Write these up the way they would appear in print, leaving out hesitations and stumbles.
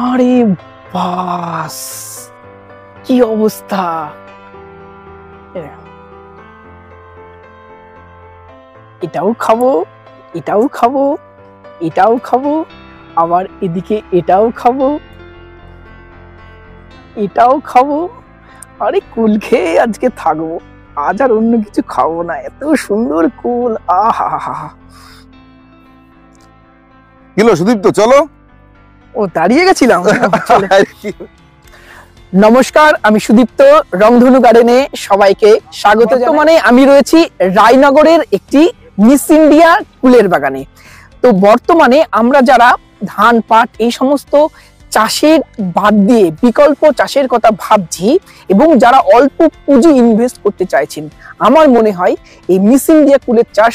আরে বাস, কি অবস্থা! এটাও খাবো, এটাও খাবো, এটাও খাবো, আবার এদিকে এটাও খাবো, এটাও খাবো। আরে কুল খেয়ে আজকে থাকবো, আজ আর অন্য কিছু খাবো না। এত সুন্দর কুল, আহা! কিলো সুদীপ্ত, চলো। ও, দাঁড়িয়ে গেছিলাম। নমস্কার, আমি সুদীপ্ত, রংধনু গার্ডেনে সবাইকে স্বাগত। বর্তমানে আমি রয়েছি রায়নগরের একটি মিস ইন্ডিয়া কুলের বাগানে। তো বর্তমানে আমরা যারা ধান, পাট এই সমস্ত চাষের বাদ দিয়ে বিকল্প চাষের কথা ভাবছি এবং যারা অল্প পুঁজি ইনভেস্ট করতে চাইছেন, আমার মনে হয় এই মিস ইন্ডিয়া কুলের চাষ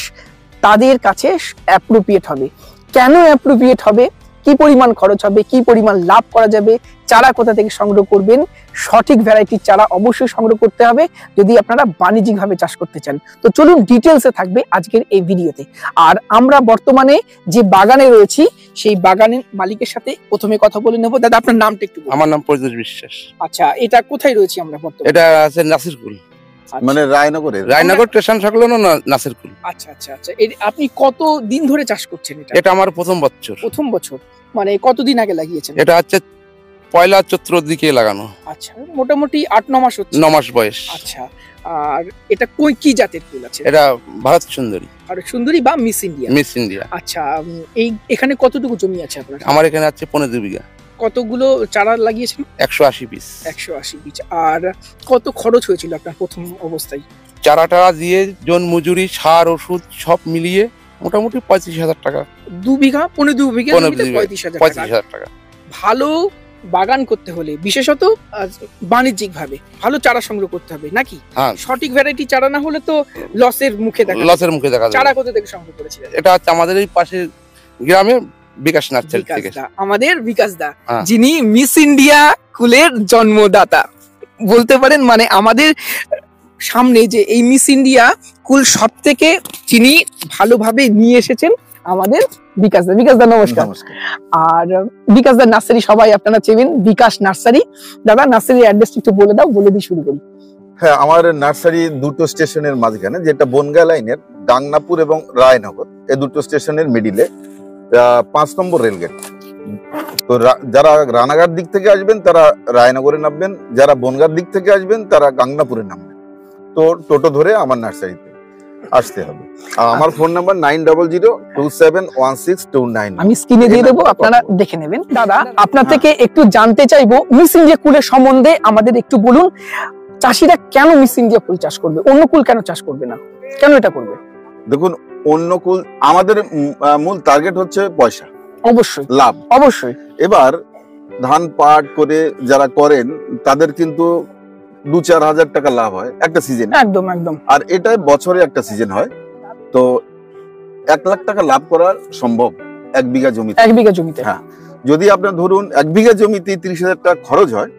তাদের কাছে অ্যাপ্রোপ্রিয়েট হবে। কেন অ্যাপ্রোপ্রিয়েট হবে, কি পরিমাণ খরচ হবে, কি পরিমাণ লাভ করা যাবে, চারা কোথা থেকে সংগ্রহ করবেন, সঠিক ভ্যারাইটির চারা অবশ্যই সংগ্রহ করতে হবে যদি আপনারা বাণিজ্যিকভাবে চাষ করতে চান। তো চলুন, ডিটেলসে থাকবে আজকের এই ভিডিওতে। আর আমরা বর্তমানে যে বাগানে রয়েছি সেই বাগানের মালিকের সাথে প্রথমে কথা বলে নেব। দাদা, আপনার নামটা একটু বলুন। আমার নাম পরিতোষ বিশ্বাস। আচ্ছা, এটা কোথায় রয়েছি আমরা বর্তমানে? এটা আছে নাসিরকুল, মানে রায়নগর স্টেশন সংলগ্ন নাসিরকুল। আচ্ছা আচ্ছা আচ্ছা, আপনি কত দিন ধরে চাষ করছেন এটা? এটা আমার প্রথম বছর। প্রথম বছর মানে কতদিন আগে লাগিয়েছেন? এটা হচ্ছে পয়লা চৈত্র দিকে লাগানো। আচ্ছা, মোটামুটি 8-9 মাস হচ্ছে। 9 মাস বয়স। আচ্ছা, আর এটা কি জাতের ফুল আছে? এটা ভারত সুন্দরী। ভারত সুন্দরী বা মিস ইন্ডিয়া? Miss India. আচ্ছা, এখানে কতটুকু জমি আছে আপনার? আমার এখানে আছে 15 বিঘা। কতগুলো চারা লাগিয়েছেন? 180 পিস। 180 পিস। আর কত খরচ হয়েছিল আপনার প্রথম অবস্থায়? চারাটা দিয়ে জন মজুরি, সার, ওষুধ সব মিলিয়ে মোটামুটি 35,000 টাকা। 2 বিঘা, 15 বিঘা, 35,000 টাকা। ভালো বাগান করতে হলে বিশেষত বাণিজ্যিক ভাবে ভালো চারা সংগ্রহ করতে হবে নাকি? সঠিক ভ্যারাইটি চারা না হলে তো লসের মুখে দেখা যাবে। চারা কোথা থেকে সংগ্রহ করেছিলেন? এটা হচ্ছে আমাদের এই পাশে গ্রামে বিকাশ নার্সারি থেকে। আমাদের বিকাশ দা, যিনি মিস ইন্ডিয়া কুলের জন্মদাতা বলতে পারেন। মানে আমাদের সামনে যে এই মিস ইন্ডিয়া কুল সব থেকে যিনি ভালোভাবে নিয়ে এসেছেন আমাদের বিকাশ দা। বিকাশ দা, নমস্কার। আর বিকাশ দা নার্সারি সবাই আপনারা চেনেন, বিকাশ নার্সারি। দাদা, নার্সারির অ্যাড্রেস একটু বলে দাও, বলে দিয়ে শুরু করি। হ্যাঁ, আমার নার্সারি দুটো স্টেশনের মাঝখানে, যেটা বনগা লাইনের গাংনাপুর এবং রায়নগর, এই দুটো স্টেশনের মিডিলে 5 নম্বর রেলগেট। তো যারা রানাঘাট দিক থেকে আসবেন তারা রায়নগরে নামবেন, যারা বনগার দিক থেকে আসবেন তারা গাংনাপুরে নামবেন। তো টোটো ধরে আমার নার্সারিতে আসতে হবে। আমার ফোন নাম্বার 9002716229। আমি স্ক্রিনে দিয়ে দেবো, আপনারা দেখে নেবেন। দাদা, আপনার থেকে একটু জানতে চাইবো মিস ইন্ডিয়া কুলের সম্বন্ধে। আমাদের একটু বলুন, চাষিরা কেন মিস ইন্ডিয়া কুল চাষ করবে, অন্য কুল কেন চাষ করবে না, কেন এটা করবে? দেখুন, অন্য কুল, আমাদের মূল টার্গেট হচ্ছে পয়সা, অবশ্যই লাভ, অবশ্যই। এবার ধান পাট করে যারা করেন তাদের কিন্তু 2-4 হাজার টাকা লাভ হয় একটা সিজন। একদম একদম। আর এটাই বছরে একটা সিজন হয়। তো 1 লাখ টাকা লাভ করা সম্ভব 1 বিঘা জমিতে। 1 বিঘা জমিতে, হ্যাঁ। যদি আপনার ধরুন 1 বিঘা জমিতে 30,000 টাকা খরচ হয়,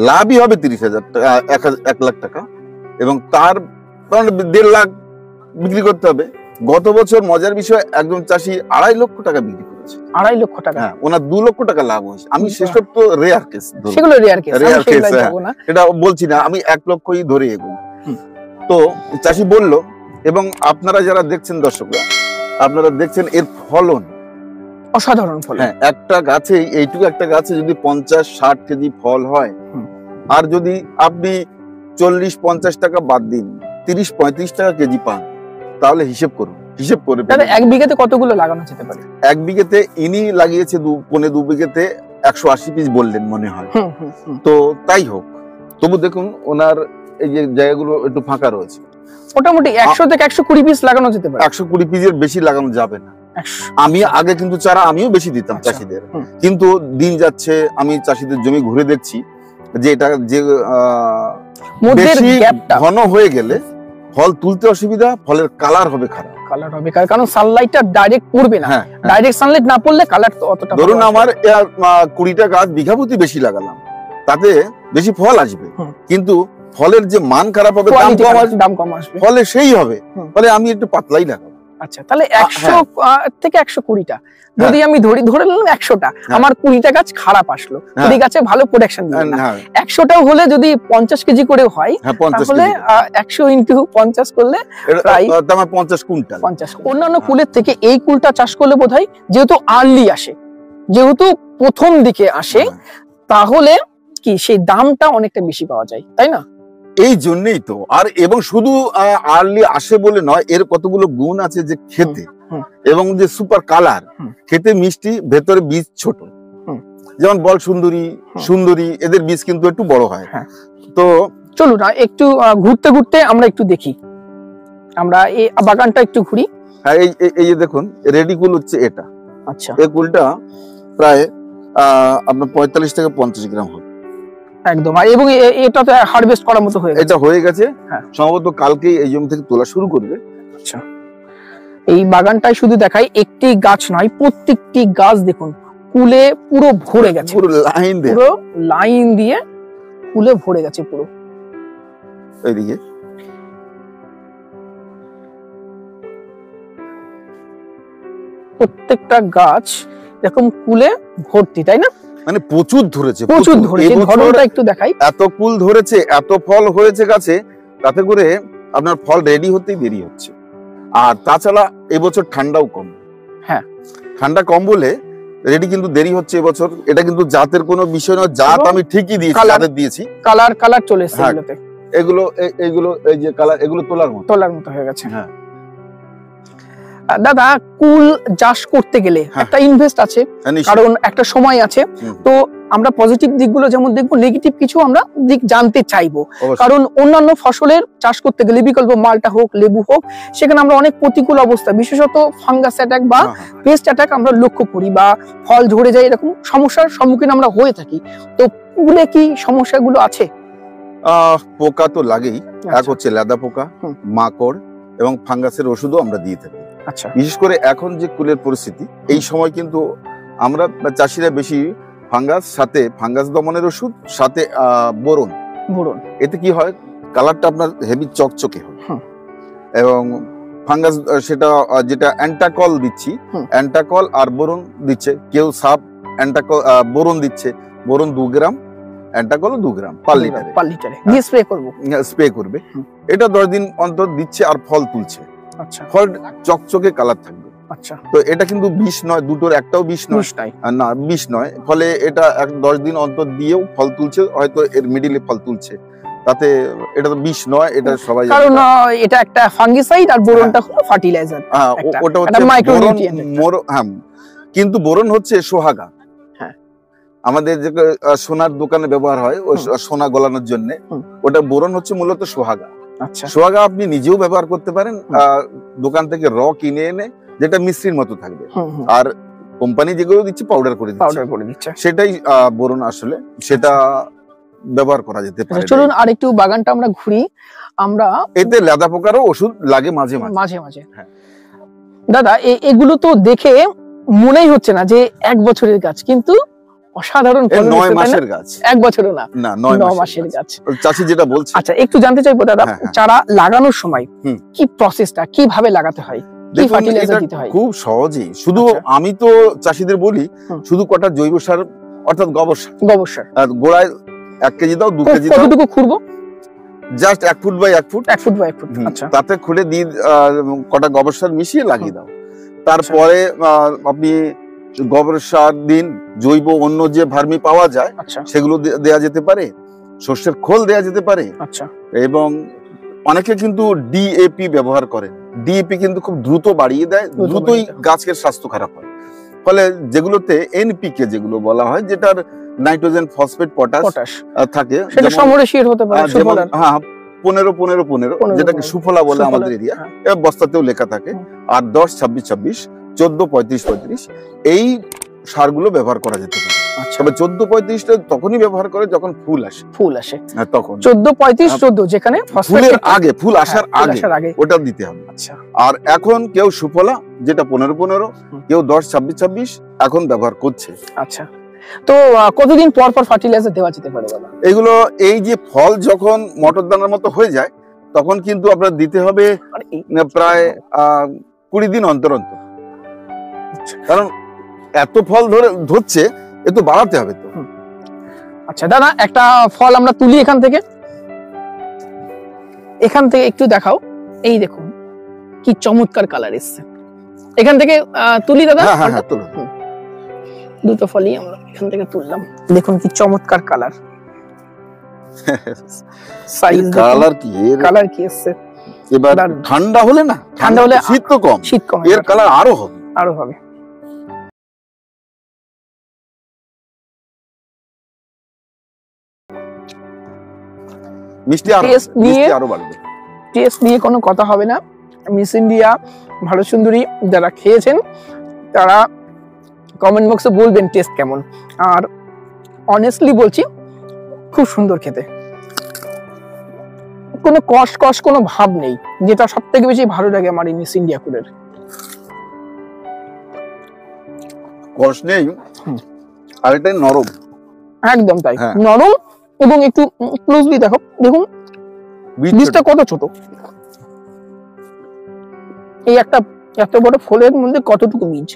লাভই হবে 30,000 টাকা, 1 লাখ টাকা। এবং তার 1.5 লাখ বিক্রি করতে হবে। গত বছর মজার বিষয়, একজন চাষি 2.5 লক্ষ টাকা বিক্রি করেছে। 2.5 লক্ষ টাকা? হ্যাঁ, ওনার 2 লক্ষ টাকা লাভ হয়েছে। আমি সেসব তো রেয়ার কেস, সেগুলো রেয়ার কেস, এটা বলছি না, আমি 1 লক্ষই ধরে এগোই। তো চাষি বলল, এবং আপনারা যারা দেখছেন, দর্শকরা আপনারা দেখছেন এর ফলন অসাধারণ ফলন। হ্যাঁ, একটা গাছে, এইটুকু একটা গাছে যদি 50-60 কেজি ফল হয়, আর যদি আপনি 40-50 টাকা বাদ দিন, 30-35 টাকা কেজি পান, তাহলে হিসেব করুন, হিসেব করে। 1 বিঘাতে কতগুলো লাগানো যেতে পারে? 1 বিঘাতে ইনি লাগিয়েছে 2 বিঘাতে 180 পিস বললেন মনে হয়। তো তাই হোক, তবু দেখুন ওনার এই যে জায়গাগুলো একটু ফাঁকা রয়েছে, মোটামুটি 100 থেকে 120 পিস লাগানো যেতে পারে। 120 পিসের বেশি লাগানো যাবে না। আমি আগে কিন্তু চারা আমিও বেশি দিতাম চাষিদের, কিন্তু দিন যাচ্ছে আমি চাষিদের জমি ঘুরে দেখছি যে এটা যে বেশি ঘন হয়ে গেলে ফল তুলতে অসুবিধা, ফলের কালার হবে খারাপ। কালার হবে কারণ সানলাইটটা ডাইরেক্ট পড়বে না। ডাইরেক্ট সানলাইট না পড়লে কালার তো অতটা। ধরুন আমার 20টা গাছ বিঘা প্রতি বেশি লাগালাম, তাতে বেশি ফল আসবে, কিন্তু ফলের যে মান খারাপ হবে, দাম কম আসবে, ফলে সেই হবে, ফলে আমি একটু পাতলাই লাগাবো। আচ্ছা, তাহলে 100 থেকে 120টা যদি আমি ধরে নিলাম 100টা, আমার 20টা গাছ খারাপ আসলো, 20 গাছে ভালো প্রোডাকশন দিল না, 100টাও হলে যদি 50 কেজি করে হয় তাহলে 100 × 50 করলে প্রায় 50 কুইন্টাল। অন্যান্য কুলের থেকে এই কুলটা চাষ করলে বোধহয় যেহেতু আর্লি আসে, যেহেতু প্রথম দিকে আসে, তাহলে কি সেই দামটা অনেকটা বেশি পাওয়া যায়, তাই না? এই জন্যই তো। আর এবং শুধু আর্লি আসে বলে নয়, এর কতগুলো গুণ আছে যে খেতে এবং যে সুপার কালার, খেতে মিষ্টি, ভেতরে বীজ ছোট, যেমন বল সুন্দরী এদের বীজ কিন্তু একটু বড় হয়। তো চলুন না একটু ঘুরতে ঘুরতে আমরা একটু দেখি, আমরা এই বাগানটা একটু ঘুরি। হ্যাঁ, এই যে দেখুন রেডি কুল হচ্ছে এটা। আচ্ছা, এই কুলটা প্রায় আপনার 45 থেকে 50 গ্রাম হবে একদম। আর এবং এটা তো হারভেস্ট করার মতো হয়ে গেছে, এটা হয়ে গেছে সম্ভবত কালকেই এই জমি থেকে তোলা শুরু করবে। আচ্ছা, এই বাগানটাই শুধু দেখাই, একটি গাছ নয়, প্রত্যেকটি গাছ দেখুন কুলে পুরো ভরে গেছে, পুরো লাইন দিয়ে কুলে ভরে গেছে পুরো। এইদিকে প্রত্যেকটা গাছ এরকম কুলে ভর্তি, তাই না? মানে প্রচুর ধরেছে। ধরনটা একটু দেখাই, এত কুল ধরেছে, এত ফল হয়েছে গাছে, তাতে করে আপনার ফল রেডি হতেই দেরি হচ্ছে। আর তাছাড়া এবছর ঠান্ডাও কম। হ্যাঁ, ঠান্ডা কম বলে রেডি কিন্তু দেরি হচ্ছে এবছর। এটা কিন্তু জাতের কোনো বিষয় নয়, জাত আমি ঠিকই দিয়েছি, কালার চলে এসেছে এগুলো এই যে কালার, এগুলো তোলার মতো হয়ে গেছে। হ্যাঁ দাদা, কুল চাষ করতে গেলে একটা ইনভেস্ট আছে, কারণ একটা সময় আছে। তো আমরা পজিটিভ দিকগুলো যেমন দেখবো, নেগেটিভ কিছু আমরা দিক জানতে চাইবো, কারণ অন্যান্য ফসলের চাষ করতে গেলে বিকল্প মালটা হোক, লেবু হোক, সেখানে আমরা অনেক প্রতিকূল অবস্থা, বিশেষত ফাঙ্গাস অ্যাটাক বা পেস্ট অ্যাটাক আমরা লক্ষ্য করি, বা ফল ঝরে যায়, এরকম সমস্যার সম্মুখীন আমরা হয়ে থাকি। তো কুলে কি সমস্যাগুলো আছে? পোকা তো লাগেই, এক হচ্ছে লেদা পোকা, মাকড় এবং ফাঙ্গাসের ওষুধও আমরা দিয়ে থাকি। আচ্ছা, বিশেষ করে এখন যে কুলের পরিস্থিতি, এই সময় কিন্তু আমরা চাষিরা বেশি ফাঙ্গাস দমনের ওষুধ, সাথে বোরন। এতে কি হয়, কালারটা আপনার হেভি চকচকে হয়। এবং ফাঙ্গাস সেটা যেটা অ্যান্টাকল দিচ্ছি, অ্যান্টাকল আর বোরন দিচ্ছে, কেউ সাব অ্যান্টাকল বোরন দিচ্ছে, বোরন 2 গ্রাম, অ্যান্টাকল 2 গ্রাম পার লিটারে দিয়ে স্প্রে করবে। এটা 10 দিন অন্তর দিচ্ছে আর ফল তুলছে। আচ্ছা, ফল চকচকে কালার থাকবে। আচ্ছা, তো এটা কিন্তু বিষ নয়, দুটোর একটাও বিষ নয়, না বিষ নয়। ফলে এটা 10 দিন অন্তর দিয়েও ফল তুলছে, হয়তো এর মিডিলে ফল তুলছে, তাতে এটা তো বিষ নয়, এটা সবাই জানে। কারণ এটা একটা ফাঙ্গিসাইড আর বোরনটা হলো ফার্টিলাইজার। ওটা হচ্ছে মাইক্রোনিউট্রিয়েন্ট। হ্যাঁ, কিন্তু বোরন হচ্ছে সোহাগা। আমাদের যে সোনার দোকানে ব্যবহার হয়, ওই সোনা গলানোর জন্য, ওটা বোরন হচ্ছে মূলত সোহাগা। আচ্ছা, সোহাগা আপনি নিজেও ব্যবহার করতে পারেন, দোকান থেকে র কিনে এনে, যেটা মিশ্রির মতো থাকবে। আর কোম্পানি যেগুলো দিচ্ছে পাউডার করে দিচ্ছে, সেটাই বোরন আসলে, সেটা ব্যবহার করা যেতে পারে। চলুন আর একটু বাগানটা আমরা ঘুরি। আমরা এতে লেদা পোকারও ওষুধ লাগে মাঝে মাঝে। হ্যাঁ দাদা, এগুলো তো দেখে মনেই হচ্ছে না যে 1 বছরের গাছ, কিন্তু অসাধারণ 9 মাসের গাছ। 1 বছরও না, 9 মাসের গাছ। চাষি যেটা বলছে। আচ্ছা, একটু জানতে চাইবো দাদা, চারা লাগানোর সময় কি প্রসেসটা, কিভাবে লাগাতে হয়, কি ফার্টিলাইজার দিতে হয়? খুব সহজেই, শুধু আমি তো চাষিদের বলি, শুধু কটা জৈব সার অর্থাৎ গোবর সার গোড়ায় 1 কেজি দাও, 2 কেজি দাও। কতটুকু খুঁড়বো? Just 1 foot by 1 foot. আচ্ছা, তাতে খুঁড়ে দিয়ে কটা গোবর সার মিশিয়ে লাগিয়ে দাও। তারপরে আপনি গোবর সার দিন, জৈব অন্য যে ভার্মি পাওয়া যায় সেগুলো দেয়া যেতে পারে, সর্ষের খোল দেয়া যেতে পারে। আচ্ছা, এবং অনেকে কিন্তু ডিএপি ব্যবহার করে। ডিএপি কিন্তু খুব দ্রুত বাড়িয়ে দেয়, দ্রুতই গাছের স্বাস্থ্য খারাপ হয়। ফলে যেগুলোতে এনপিকে যেগুলো বলা হয়, যেটার নাইট্রোজেন, ফসফেট, পটাশ থাকে, সেটা সমরেশিয়ার হতে পারে। হ্যাঁ, 15-15-15, যেটাকে সুফলা বলে আমাদের এরিয়া, বস্তাতেও লেখা থাকে। আর 10-26-26, 14-35-35, এই সারগুলো ব্যবহার করা যেতে পারে। তবে 14-35টা তখনই ব্যবহার করে যখন ফুল আসে, তখন 14-35-14 যেখানে ফুলের আগে, ফুল আসার আগে ওটা দিতে হবে। আচ্ছা, আর এখন কেউ সুফলা, যেটা 15-15, কেউ 10-26-26 এখন ব্যবহার করছে। আচ্ছা, তো কতদিন পর ফার্টিলাইজার দেওয়া যেতে পারে বাবা? এগুলো এই যে ফল যখন মটর দানার মতো হয়ে যায়, তখন কিন্তু আপনার দিতে হবে প্রায় 20 দিন অন্তর অন্তর, কারণ এত ফল ধরছে, একটু বাড়াতে হবে তো। আচ্ছা দাদা, একটা ফল আমরা তুলি এখান থেকে একটু দেখাও। এই দেখুন কি চমৎকার কালার এসছে। এখান থেকে তুলি দাদা। হ্যাঁ হ্যাঁ তুলো। দুটো ফলই আমরা এখান থেকে তুললাম। দেখুন কি চমৎকার কালার, সাইজ কালার কি এসছে। এবার ঠান্ডা হলে না, ঠান্ডা হলে শীত তো কম, শীত কম, এর কালার আরো হবে। মিষ্টি আরো বাড়বে। টেস্ট নিয়ে কোনো কথা হবে না। মিস ইন্ডিয়া ভারত সুন্দরী যারা খেয়েছেন তারা কমেন্ট বক্সে বলবেন টেস্ট কেমন। আর অনেস্টলি বলছি, খুব সুন্দর খেতে, কোনো কষ কোনো ভাব নেই, যেটা সব থেকে বেশি ভালো লাগে আমার এই মিস ইন্ডিয়া কুলের। কষ নেই, আর এটা নরম, একদম তাই, নরম। এবং একটু ক্লোজলি দেখো, দেখুন বীজটা কত ছোট, এই একটা এত বড় ফলের মধ্যে কতটুকু বীজ।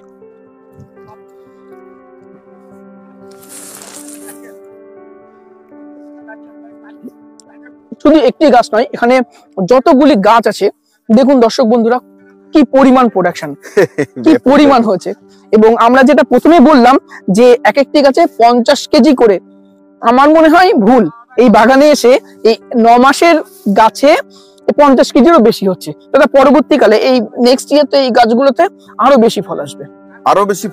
শুধু একটি গাছ নয়, এখানে যতগুলি গাছ আছে দেখুন দর্শক বন্ধুরা, কি পরিমাণ প্রোডাকশন, কি পরিমাণ হয়েছে। এবং আমরা যেটা প্রথমে বললাম যে এক একটি গাছে 50 কেজি করে, আমার মনে হয় ভুল। এই বাগানে এসে এই 9 মাসের গাছে 50 কেজিরও বেশি হচ্ছে। দাদা পরবর্তীকালে এই নেক্সট ইয়ার তো এই গাছগুলোতে আরো বেশি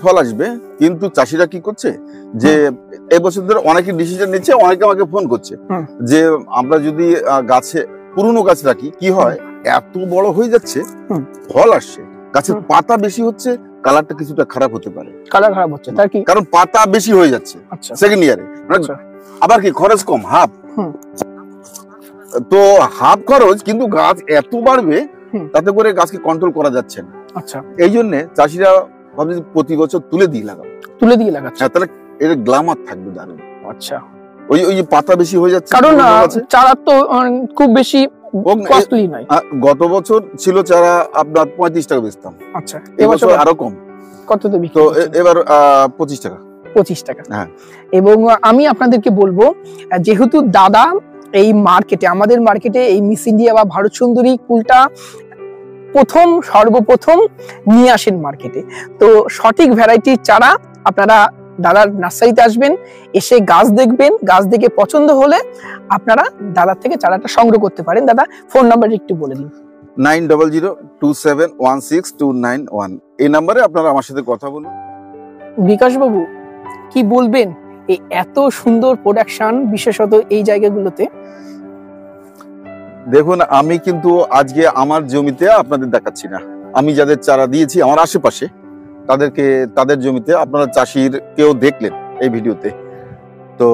ফল আসবে, কিন্তু চাষিরা কি করছে যে এবছর ধরে অনেকে ডিসিশন নিচ্ছে, অনেকে আমাকে ফোন করছে যে আমরা যদি গাছে পুরনো গাছ রাখি কি হয়, এত বড় হয়ে যাচ্ছে, ফল আসছে, গাছের পাতা বেশি হচ্ছে, কালারটা কিছুটা খারাপ হতে পারে। কালার খারাপ হচ্ছে তার কি কারণ পাতা বেশি হয়ে যাচ্ছে সেকেন্ড ইয়ারে। আবার কি খরচ কম, হাফ, তো হাফ খরচ, কিন্তু গাছ এত বাড়বে তাতে করে গাছকে কন্ট্রোল করা যাচ্ছে না। আচ্ছা, এই জন্য চাষিরা ভাবছে প্রতি বছর তুলে দিয়ে লাগাচ্ছে, তাহলে এর গ্ল্যামার থাকবে দারুণ। আচ্ছা, ওই যে পাতা বেশি হয়ে যাচ্ছে, কারণ চারা তো খুব বেশি কস্টলি নয়। গত বছর ছিল চারা আপনার 35 টাকা বেচতাম। আচ্ছা, এবছর আরো কম। কততে বিক্রি? তো এবার 25 টাকা। 25 টাকা। হ্যাঁ। এবং আমি আপনাদেরকে বলবো, যেহেতু দাদা এই মার্কেটে, আমাদের মার্কেটে এই মিস ইন্ডিয়া বা ভারত সুন্দরী কুলটা সর্বপ্রথম নিয়ে আসেন মার্কেটে, তো সঠিক ভ্যারাইটির চারা আপনারা দাদার নার্সারিতে আসবেন, এসে গাছ দেখবেন, গাছ দেখে পছন্দ হলে আপনারা দাদার থেকে চারাটা সংগ্রহ করতে পারেন। দাদা ফোন নাম্বার একটু বলে দিন। 9002716291, এই নাম্বারে আপনারা আমার সাথে কথা বলুন। বিকাশ বাবু কি বলবেন এই এত সুন্দর প্রোডাকশন, বিশেষত এই জায়গাগুলোতে? দেখুন, আমি কিন্তু আজকে আমার জমিতে আপনাদের দেখাচ্ছি না, আমি যাদের চারা দিয়েছি আমার আশেপাশে তাদের জমিতে আপনারা চাষির কেউ দেখলেন এই ভিডিওতে, তো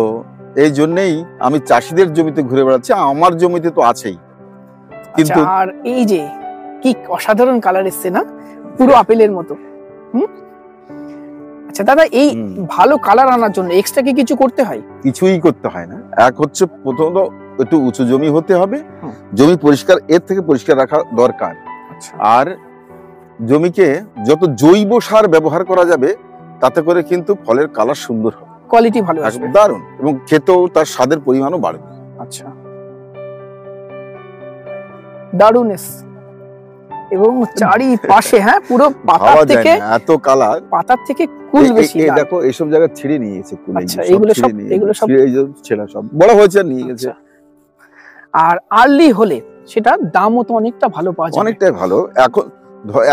এই জন্যই আমি চাষিদের জমিতে ঘুরে বেড়াচ্ছি, আমার জমিতে তো আছেই। কিন্তু আর এই যে কি অসাধারণ কালার এসছে না, পুরো আপেলের মতো। আচ্ছা দাদা, এই ভালো কালার আনার জন্য এক্সট্রা কি কিছু করতে হয়? কিছুই করতে হয় না। এক হচ্ছে প্রথমত একটু উঁচু জমি হতে হবে, জমি পরিষ্কার, এর থেকে পরিষ্কার রাখা দরকার। আর জমিকে যত জৈব সার ব্যবহার করা যাবে তাতে করে কিন্তু ফলের কালার সুন্দর হবে, কোয়ালিটি ভালো আসবে, দারুণ, এবং খেতেও তার স্বাদের পরিমাণও বাড়বে। আচ্ছা, দারুণ এবং চারিপাশে পুরো পাতার থেকে এত কালার, পাতার থেকে কুল বেশি। এই দেখো এইসব জায়গা ছিঁড়ে নিয়ে গেছে কুল, আচ্ছা, এগুলো সব এই যে ছেলা সব বড় হয়েছে নিয়ে গেছে। আর আর্লি হলে সেটা দামও তো অনেকটা ভালো পাওয়া যায়, অনেকটাই ভালো।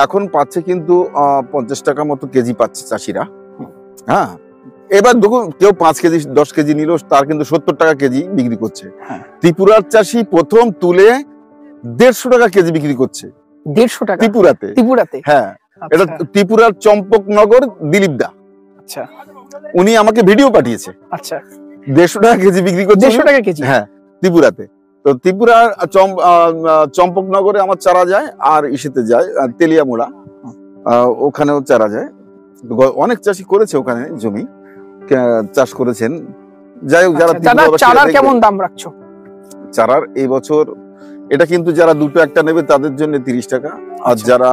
এখন পাচ্ছে কিন্তু 50 টাকা মতো কেজি পাচ্ছে চাষিরা। হ্যাঁ, এবার দেখুন কেউ 5 কেজি 10 কেজি নিল, তার কিন্তু 70 টাকা কেজি বিক্রি করছে। ত্রিপুরার চাষি প্রথম তুলে 150 টাকা কেজি বিক্রি করছে। 150 টাকা ত্রিপুরাতে? হ্যাঁ, এটা ত্রিপুরার চম্পকনগর দিলীপ দা। আচ্ছা, উনি আমাকে ভিডিও পাঠিয়েছে। আচ্ছা, 150 টাকা কেজি বিক্রি করছে। 150 টাকা কেজি? হ্যাঁ, ত্রিপুরাতে। তো ত্রিপুরার চম্পকনগরে আমার চারা যায়, আর ইসেতে যায় তেলিয়ামুড়া, ওখানেও চারা যায়। অনেক চাষি করেছে ওখানে, জমি চাষ করেছেন। যাই হোক, যারা চারার কেমন দাম রাখছো? চারার এই বছর এটা কিন্তু যারা দুটো একটা নেবে তাদের জন্য 30 টাকা, আর যারা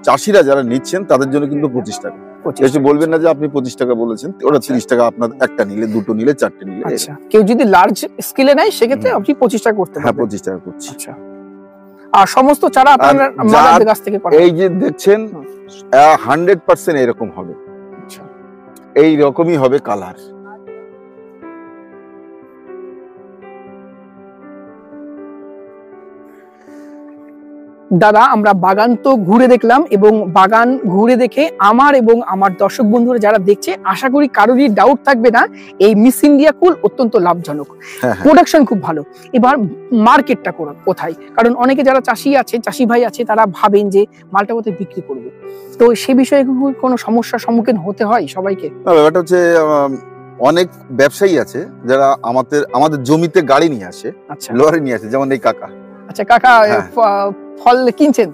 চাষিরা যারা নিচ্ছেন তাদের জন্য কিন্তু 25 টাকা। এসে বলবেন না যে আপনি 25 টাকা বলেছেন, ওটা 30 টাকা, আপনার একটা নিলে, দুটো নিলে, চারটে নিলে। আচ্ছা, কেউ যদি লার্জ স্কেলে নেয় সেক্ষেত্রে আপনি 25 টাকা করতে হ্যাঁ, পারবেন। 25 টাকা করছি। আচ্ছা, আর সমস্ত চারা আপনারা মাদারদের কাছ থেকে করেন? এই যে দেখছেন 100% এরকম হবে। আচ্ছা, এই রকমই হবে কালার। দাদা আমরা বাগান তো ঘুরে দেখলাম, এবং বাগান ঘুরে দেখে আমার এবং আমার দর্শক বন্ধুরা যারা দেখছে, আশা করি কারোরই ডাউট থাকবে না এই মিস ইন্ডিয়া কুল অত্যন্ত লাভজনক, প্রোডাকশন খুব ভালো। এবার মার্কেটটা কোথায়? কারণ অনেকে যারা চাষি ভাই আছে তারা ভাবেন যে মালটা কোথায় বিক্রি করবে, তো সে বিষয়ে কোনো সমস্যার সম্মুখীন হতে হয় সবাইকে? ব্যাপারটা হচ্ছে অনেক ব্যবসায়ী আছে যারা আমাদের জমিতে গাড়ি নিয়ে আসে, লরি নিয়ে আসে, যেমন এই কাকা। আচ্ছা কাকা, ফল কিনছেন?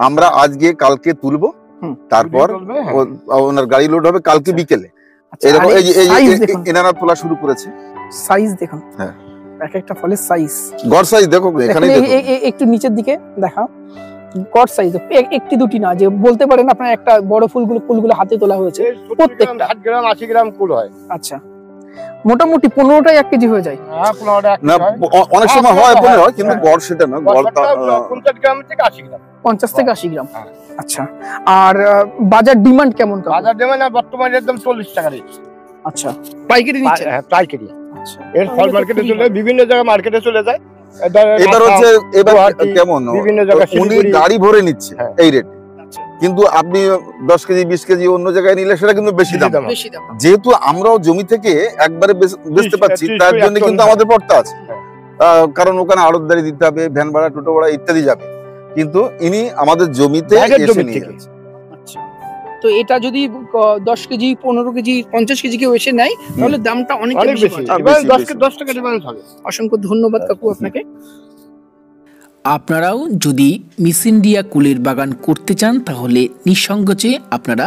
আমরা আজকে কালকে তুলবো, তারপর ওনার গাড়ি লোড হবে কালকে বিকেলে। এরকম এনারা তোলা শুরু করেছে। সাইজ দেখুন, হ্যাঁ, এক একটা ফলের সাইজ, গড় সাইজ দেখো, এখানে একটু নিচের দিকে দেখাও, গড় সাইজ একটি দুটি না, যে বলতে পারেন আপনার একটা বড় ফুলগুলো হাতে তোলা হয়েছে, প্রত্যেকটা 60 গ্রাম 80 গ্রাম কুল হয়। আচ্ছা, মোটামুটি 15টাই 1 কেজি হয়ে যায়। হ্যাঁ, 15টা না, অনেক সময় হয় 15, কিন্তু গড় সেটা না, গড়টা 50 গ্রাম থেকে 80 গ্রাম। 50 থেকে 80 গ্রাম। আচ্ছা, আর বাজার ডিমান্ড কেমন? বাজার ডিমান্ড বর্তমানে একদম 40 টাকা রেট। আচ্ছা, পাইকারি নিচ্ছে? হ্যাঁ, পাইকারি। আচ্ছা, এর ফল মার্কেটে চলে যায়, বিভিন্ন জায়গায় মার্কেটে চলে যায়। এবার হচ্ছে কেমন বিভিন্ন জায়গায় উনি গাড়ি ভরে নিচ্ছে এই রেট, কিন্তু আপনি 10 কেজি 20 কেজি অন্য জায়গায় নিলে সেটা কিন্তু বেশি দাম। যেহেতু আমরাও জমি থেকে একবারে বেচতে পাচ্ছি, তার জন্য কিন্তু আমাদের পড়তা আছে, কারণ ওখানে আড়তদারি দিতে হবে, ভ্যান ভাড়া, টোটো ভাড়া ইত্যাদি যাবে, কিন্তু ইনি আমাদের জমিতে এসে নিয়ে যাচ্ছে। আচ্ছা, তো এটা যদি 10 কেজি 15 কেজি 50 কেজি কেউ এসে নেয় তাহলে দামটা অনেক বেশি। 10 টাকা ডিফারেন্স হবে। অসংখ্য ধন্যবাদ কাকু আপনাকে। আপনারাও যদি মিস ইন্ডিয়া কুলের বাগান করতে চান তাহলে নিঃসংকোচে আপনারা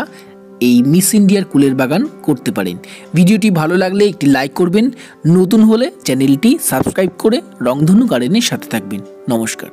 এই মিস ইন্ডিয়ার কুলের বাগান করতে পারেন। ভিডিওটি ভালো লাগলে একটি লাইক করবেন, নতুন হলে চ্যানেলটি সাবস্ক্রাইব করে রংধনু গার্ডেনের সাথে থাকবেন। নমস্কার।